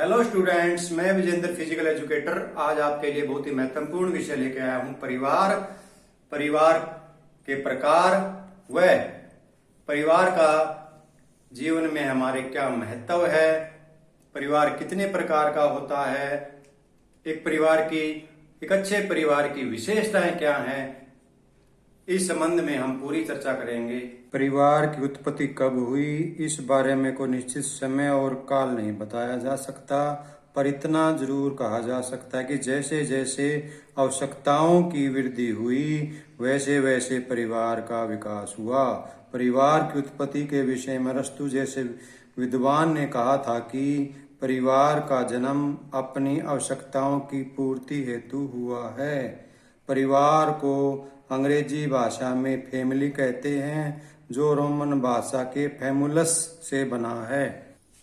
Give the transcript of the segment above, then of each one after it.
Hello students, मैं Vijendra physical educator आज आपके लिए बहुत ही महत्वपूर्ण विषय लेके आया हूं। परिवार के प्रकार व परिवार का जीवन में हमारे क्या महत्व है, परिवार कितने प्रकार का होता है, एक अच्छे परिवार की विशेषताएं क्या हैं, इस संबंध में हम पूरी चर्चा करेंगे। परिवार की उत्पत्ति कब हुई, इस बारे में कोई निश्चित समय और काल नहीं बताया जा सकता, पर इतना जरूर कहा जा सकता है कि जैसे जैसे आवश्यकताओं की वृद्धि हुई वैसे वैसे परिवार का विकास हुआ। परिवार की उत्पत्ति के विषय में अरस्तु जैसे विद्वान ने कहा था कि परिवार का जन्म अपनी आवश्यकताओं की पूर्ति हेतु हुआ है। परिवार को अंग्रेजी भाषा में फैमिली कहते हैं, जो रोमन भाषा के फैमुलस से बना है।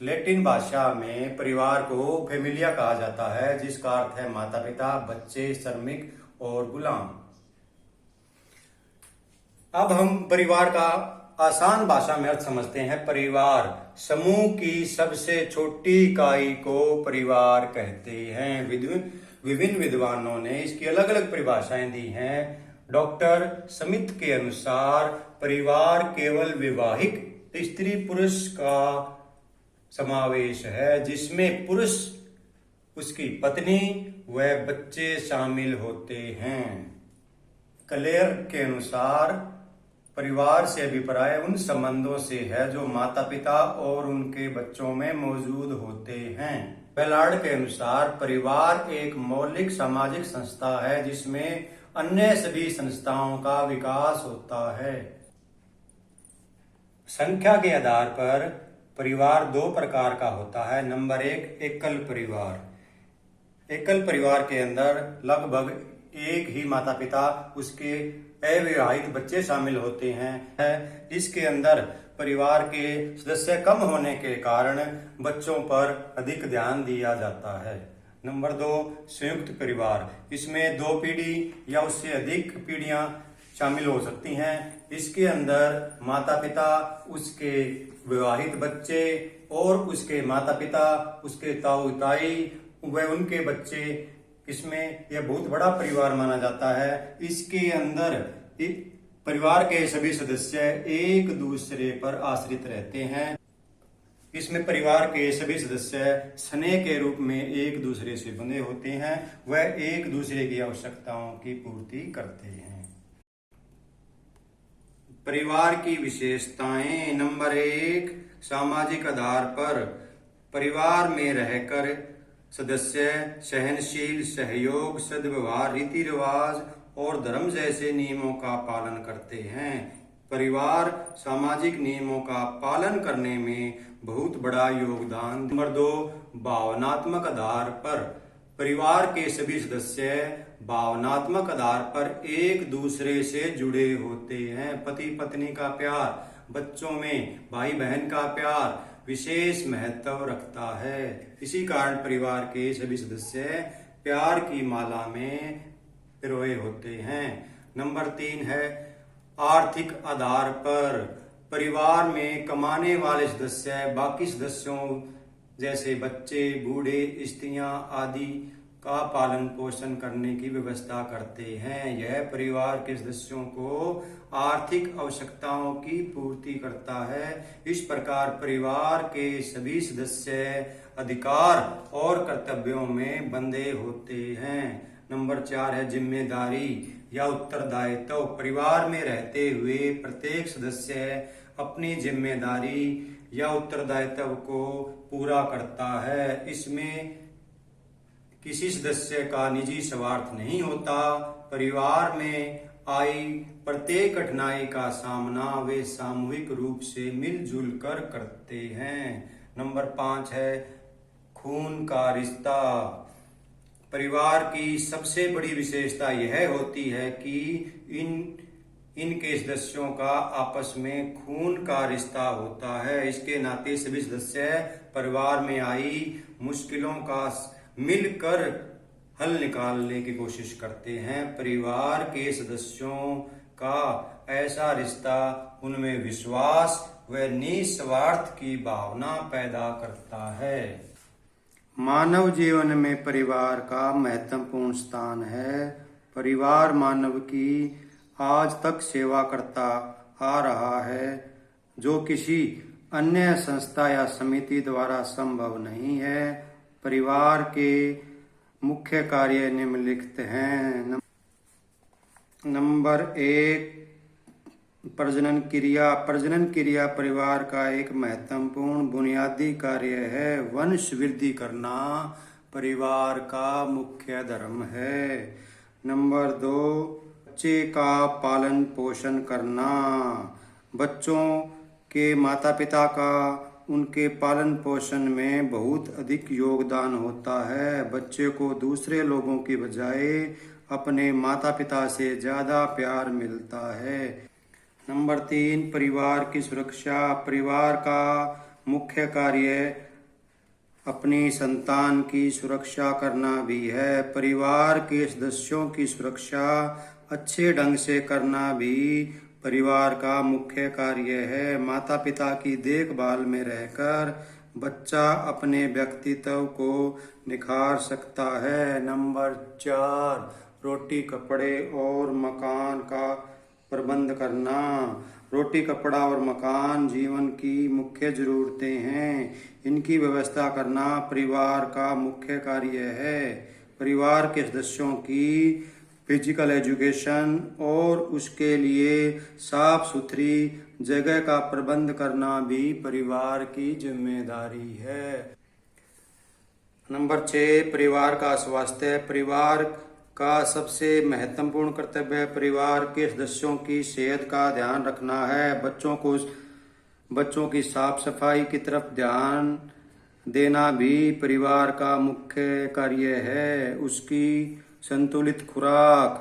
लैटिन भाषा में परिवार को फैमिलिया कहा जाता है, जिसका अर्थ है माता पिता, बच्चे, श्रमिक और गुलाम। अब हम परिवार का आसान भाषा में अर्थ समझते हैं। परिवार समूह की सबसे छोटी इकाई को परिवार कहते हैं। विभिन्न विद्वानों ने इसकी अलग अलग परिभाषाएं दी हैं। डॉक्टर स्मिथ के अनुसार परिवार केवल विवाहित स्त्री पुरुष का समावेश है, जिसमें पुरुष, उसकी पत्नी व बच्चे शामिल होते हैं। क्लेयर के अनुसार परिवार से अभिप्राय उन संबंधों से है जो माता पिता और उनके बच्चों में मौजूद होते हैं। बेलार्ड के अनुसार परिवार एक मौलिक सामाजिक संस्था है, जिसमें अन्य सभी संस्थाओं का विकास होता है। संख्या के आधार पर परिवार दो प्रकार का होता है। नंबर 1, एकल परिवार। एकल परिवार के अंदर लगभग एक ही माता पिता, उसके अविवाहित बच्चे शामिल होते हैं। इसके अंदर परिवार के सदस्य कम होने के कारण बच्चों पर अधिक ध्यान दिया जाता है। नंबर 2, संयुक्त परिवार। इसमें 2 पीढ़ी या उससे अधिक पीढ़ियां शामिल हो सकती हैं। इसके अंदर माता पिता, उसके विवाहित बच्चे और उसके माता पिता, उसके ताऊ ताई व उनके बच्चे, इसमें यह बहुत बड़ा परिवार माना जाता है। इसके अंदर परिवार के सभी सदस्य एक दूसरे पर आश्रित रहते हैं। इसमें परिवार के सभी सदस्य स्नेह के रूप में एक दूसरे से बंधे होते हैं, वह एक दूसरे की आवश्यकताओं की पूर्ति करते हैं। परिवार की विशेषताएं। नंबर 1, सामाजिक आधार पर परिवार में रहकर सदस्य सहनशील, सहयोग, सद्व्यवहार, रीति रिवाज और धर्म जैसे नियमों का पालन करते हैं। परिवार सामाजिक नियमों का पालन करने में बहुत बड़ा योगदान। नंबर 2, भावनात्मक आधार पर परिवार के सभी सदस्य भावनात्मक आधार पर एक दूसरे से जुड़े होते हैं। पति पत्नी का प्यार, बच्चों में भाई बहन का प्यार विशेष महत्व रखता है। इसी कारण परिवार के सभी सदस्य प्यार की माला में पिरोए होते हैं। नंबर 3 है आर्थिक आधार पर परिवार में कमाने वाले सदस्य बाकी सदस्यों जैसे बच्चे, बूढ़े, स्त्रियां आदि का पालन पोषण करने की व्यवस्था करते हैं। यह परिवार के सदस्यों को आर्थिक आवश्यकताओं की पूर्ति करता है। इस प्रकार परिवार के सभी सदस्य अधिकार और कर्तव्यों में बंधे होते हैं। नंबर 4 है जिम्मेदारी या उत्तरदायित्व। परिवार में रहते हुए प्रत्येक सदस्य अपनी जिम्मेदारी या उत्तरदायित्व को पूरा करता है। इसमें किसी सदस्य का निजी स्वार्थ नहीं होता। परिवार में आई प्रत्येक कठिनाई का सामना वे सामूहिक रूप से मिलजुल कर करते हैं। नंबर 5 है खून का रिश्ता। परिवार की सबसे बड़ी विशेषता यह होती है कि इनके सदस्यों का आपस में खून का रिश्ता होता है। इसके नाते सभी सदस्य परिवार में आई मुश्किलों का मिलकर हल निकालने की कोशिश करते हैं। परिवार के सदस्यों का ऐसा रिश्ता उनमें विश्वास व निस्वार्थ की भावना पैदा करता है। मानव जीवन में परिवार का महत्वपूर्ण स्थान है। परिवार मानव की आज तक सेवा करता आ रहा है, जो किसी अन्य संस्था या समिति द्वारा संभव नहीं है। परिवार के मुख्य कार्य निम्नलिखित हैं। नंबर 1, प्रजनन क्रिया। प्रजनन क्रिया परिवार का एक महत्वपूर्ण बुनियादी कार्य है। वंश वृद्धि करना परिवार का मुख्य धर्म है। नंबर 2, बच्चे का पालन पोषण करना। बच्चों के माता पिता का उनके पालन पोषण में बहुत अधिक योगदान होता है। बच्चे को दूसरे लोगों की बजाय अपने माता पिता से ज्यादा प्यार मिलता है। नंबर 3, परिवार की सुरक्षा। परिवार का मुख्य कार्य अपनी संतान की सुरक्षा करना भी है। परिवार के सदस्यों की सुरक्षा अच्छे ढंग से करना भी परिवार का मुख्य कार्य है। माता पिता की देखभाल में रहकर बच्चा अपने व्यक्तित्व को निखार सकता है। नंबर 4, रोटी कपड़े और मकान का प्रबंध करना। रोटी कपड़ा और मकान जीवन की मुख्य जरूरतें हैं। इनकी व्यवस्था करना परिवार का मुख्य कार्य है। परिवार के सदस्यों की फिजिकल एजुकेशन और उसके लिए साफ सुथरी जगह का प्रबंध करना भी परिवार की जिम्मेदारी है। नंबर 6, परिवार का स्वास्थ्य। परिवार का सबसे महत्वपूर्ण कर्तव्य परिवार के सदस्यों की सेहत का ध्यान रखना है। बच्चों की साफ सफाई की तरफ ध्यान देना भी परिवार का मुख्य कार्य है। उसकी संतुलित खुराक,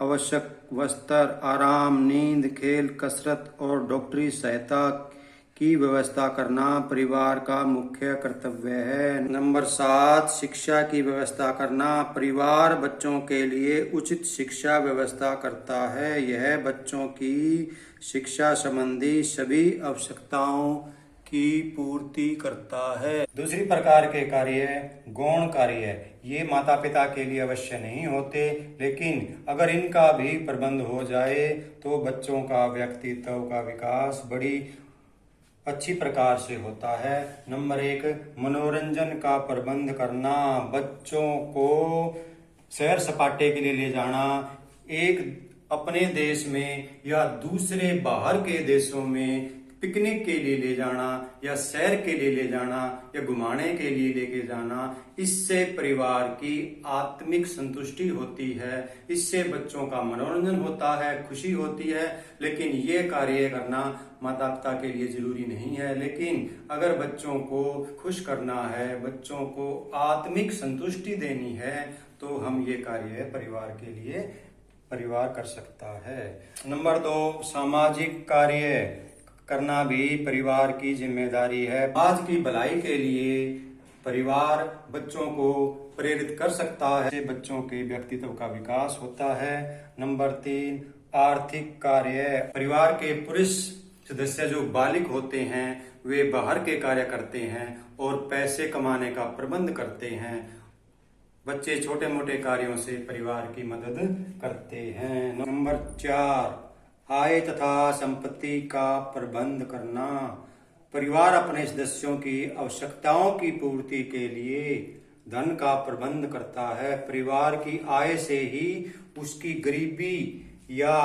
आवश्यक वस्त्र, आराम, नींद, खेल, कसरत और डॉक्टरी सहायता की व्यवस्था करना परिवार का मुख्य कर्तव्य है। नंबर 7, शिक्षा की व्यवस्था करना। परिवार बच्चों के लिए उचित शिक्षा व्यवस्था करता है। यह बच्चों की शिक्षा संबंधी सभी आवश्यकताओं की पूर्ति करता है। दूसरी प्रकार के कार्य गौण कार्य। ये माता पिता के लिए अवश्य नहीं होते, लेकिन अगर इनका भी प्रबंध हो जाए तो बच्चों का व्यक्तित्व का विकास बड़ी अच्छी प्रकार से होता है। नंबर 1, मनोरंजन का प्रबंध करना। बच्चों को सैर सपाटे के लिए ले जाना, एक अपने देश में या दूसरे बाहर के देशों में पिकनिक के लिए ले जाना या सैर के लिए ले जाना या घुमाने के लिए लेके जाना, इससे परिवार की आत्मिक संतुष्टि होती है। इससे बच्चों का मनोरंजन होता है, खुशी होती है। लेकिन ये कार्य करना माता पिता के लिए जरूरी नहीं है। लेकिन अगर बच्चों को खुश करना है, बच्चों को आत्मिक संतुष्टि देनी है, तो हम ये कार्य परिवार के लिए परिवार कर सकता है। नंबर 2, सामाजिक कार्य करना भी परिवार की जिम्मेदारी है। आज की भलाई के लिए परिवार बच्चों को प्रेरित कर सकता है, इससे बच्चों के व्यक्तित्व का विकास होता है। नंबर 3, आर्थिक कार्य। परिवार के पुरुष सदस्य जो बालिग होते हैं वे बाहर के कार्य करते हैं और पैसे कमाने का प्रबंध करते हैं। बच्चे छोटे मोटे कार्यों से परिवार की मदद करते हैं। नंबर 4, आय तथा संपत्ति का प्रबंध करना। परिवार अपने सदस्यों की आवश्यकताओं की पूर्ति के लिए धन का प्रबंध करता है। परिवार की आय से ही उसकी गरीबी या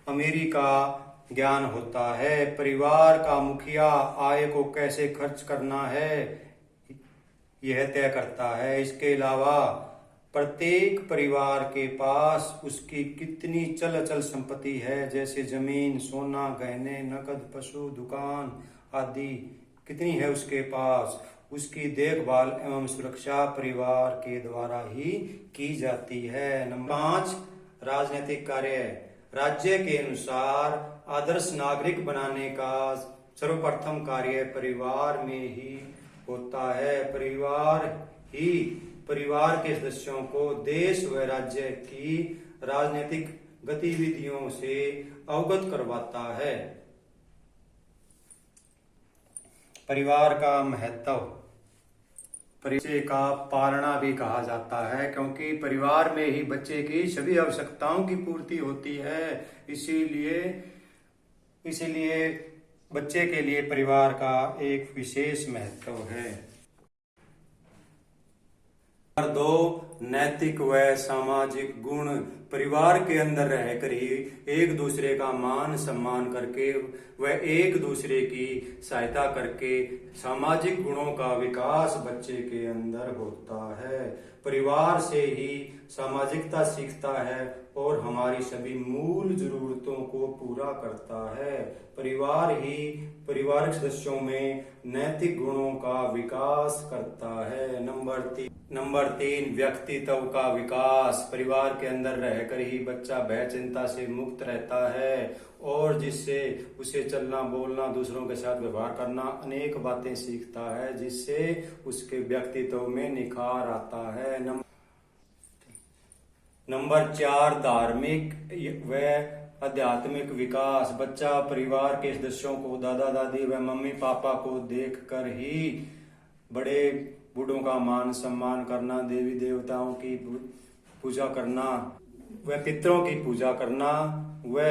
अमीरी का ज्ञान होता है। परिवार का मुखिया आय को कैसे खर्च करना है यह तय करता है। इसके अलावा प्रत्येक परिवार के पास उसकी कितनी चल अचल संपत्ति है, जैसे जमीन, सोना, गहने, नकद, पशु, दुकान आदि कितनी है उसके पास, उसकी देखभाल एवं सुरक्षा परिवार के द्वारा ही की जाती है। नंबर 5, राजनीतिक कार्य। राज्य के अनुसार आदर्श नागरिक बनाने का सर्वप्रथम कार्य परिवार में ही होता है। परिवार ही परिवार के सदस्यों को देश व राज्य की राजनीतिक गतिविधियों से अवगत करवाता है। परिवार का महत्व। बच्चे का पालना भी कहा जाता है, क्योंकि परिवार में ही बच्चे की सभी आवश्यकताओं की पूर्ति होती है। इसीलिए इसीलिए बच्चे के लिए परिवार का एक विशेष महत्व है। नंबर 2, नैतिक व सामाजिक गुण। परिवार के अंदर रहकर ही एक दूसरे का मान सम्मान करके व एक दूसरे की सहायता करके सामाजिक गुणों का विकास बच्चे के अंदर होता है। परिवार से ही सामाजिकता सीखता है और हमारी सभी मूल जरूरतों को पूरा करता है। परिवार ही परिवारक सदस्यों में नैतिक गुणों का विकास करता है। नंबर 3, व्यक्तित्व का विकास। परिवार के अंदर रहकर ही बच्चा भय चिंता से मुक्त रहता है और जिससे उसे चलना बोलना दूसरों के साथ व्यवहार करना अनेक बातें सीखता है, जिससे उसके व्यक्तित्व में निखार आता है। नंबर 4, धार्मिक व आध्यात्मिक विकास। बच्चा परिवार के सदस्यों को, दादा दादी व मम्मी पापा को देखकर ही बड़े बूढ़ों का मान सम्मान करना, देवी देवताओं की पूजा करना व पितरों की पूजा करना व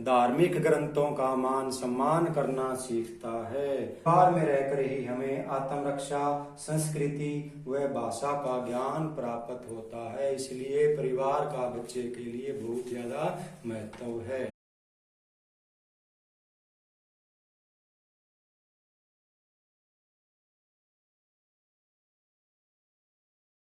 धार्मिक ग्रंथों का मान सम्मान करना सीखता है। परिवार में रहकर ही हमें आत्मरक्षा, संस्कृति व भाषा का ज्ञान प्राप्त होता है। इसलिए परिवार का बच्चे के लिए बहुत ज्यादा महत्व है।